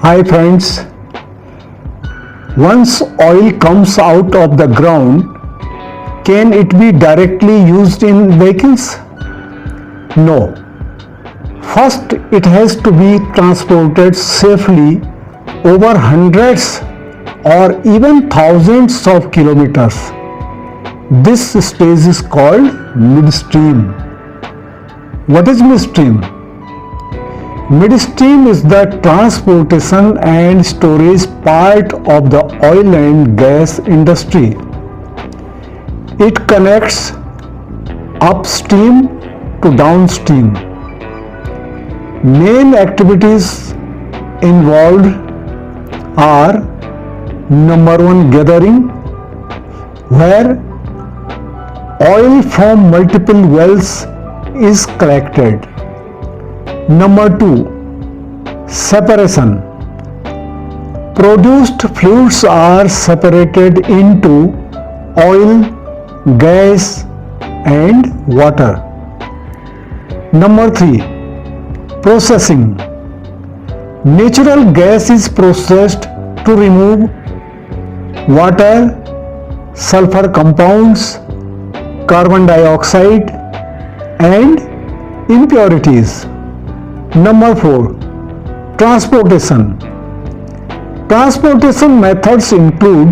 Hi friends, once oil comes out of the ground, can it be directly used in vehicles? No. First, it has to be transported safely over hundreds or even thousands of kilometers. This stage is called midstream. What is midstream? Midstream is the transportation and storage part of the oil and gas industry. It connects upstream to downstream. Main activities involved are: number one, gathering, where oil from multiple wells is collected. Number two, separation. Produced fluids are separated into oil, gas, and water. Number three, processing. Natural gas is processed to remove water, sulfur compounds, carbon dioxide, and impurities. Number four, transportation. Transportation methods include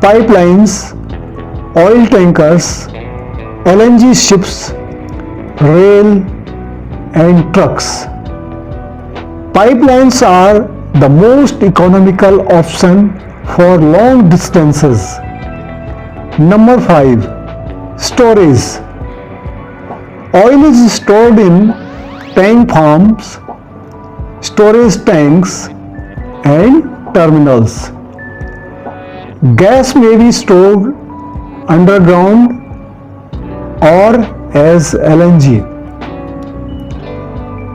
pipelines, oil tankers, LNG ships, rail, and trucks. Pipelines are the most economical option for long distances. Number five, storage. Oil is stored in tank farms, storage tanks, and terminals. Gas may be stored underground or as LNG.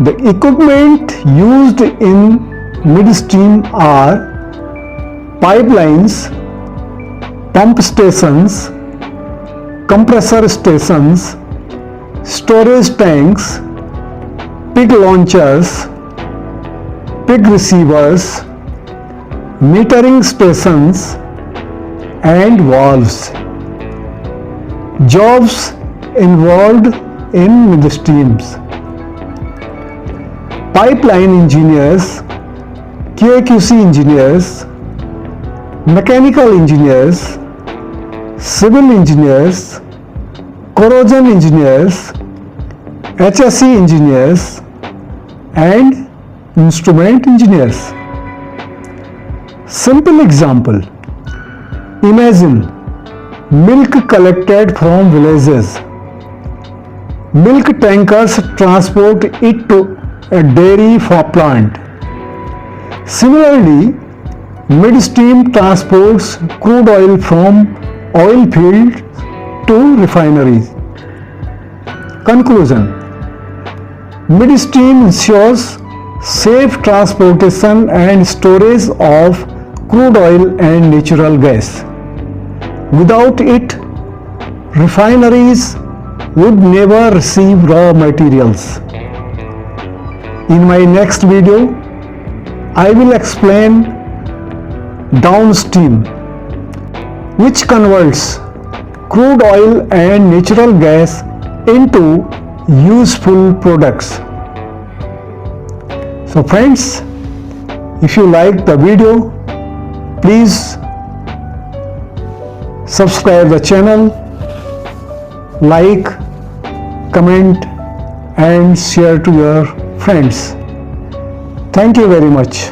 The equipment used in midstream are pipelines, pump stations, compressor stations, storage tanks, pig launchers, pig receivers, metering stations, and valves. Jobs involved in midstreams: pipeline engineers, QA/QC engineers, mechanical engineers, civil engineers, corrosion engineers, HSE engineers, and instrument engineers. Simple example: imagine milk collected from villages. Milk tankers transport it to a dairy plant. Similarly, midstream transports crude oil from oil fields to refineries. Conclusion: midstream ensures safe transportation and storage of crude oil and natural gas. Without it, refineries would never receive raw materials. In my next video, I will explain downstream, which converts crude oil and natural gas into useful products. So friends, if you liked the video, please subscribe the channel, like, comment, and share to your friends. Thank you very much.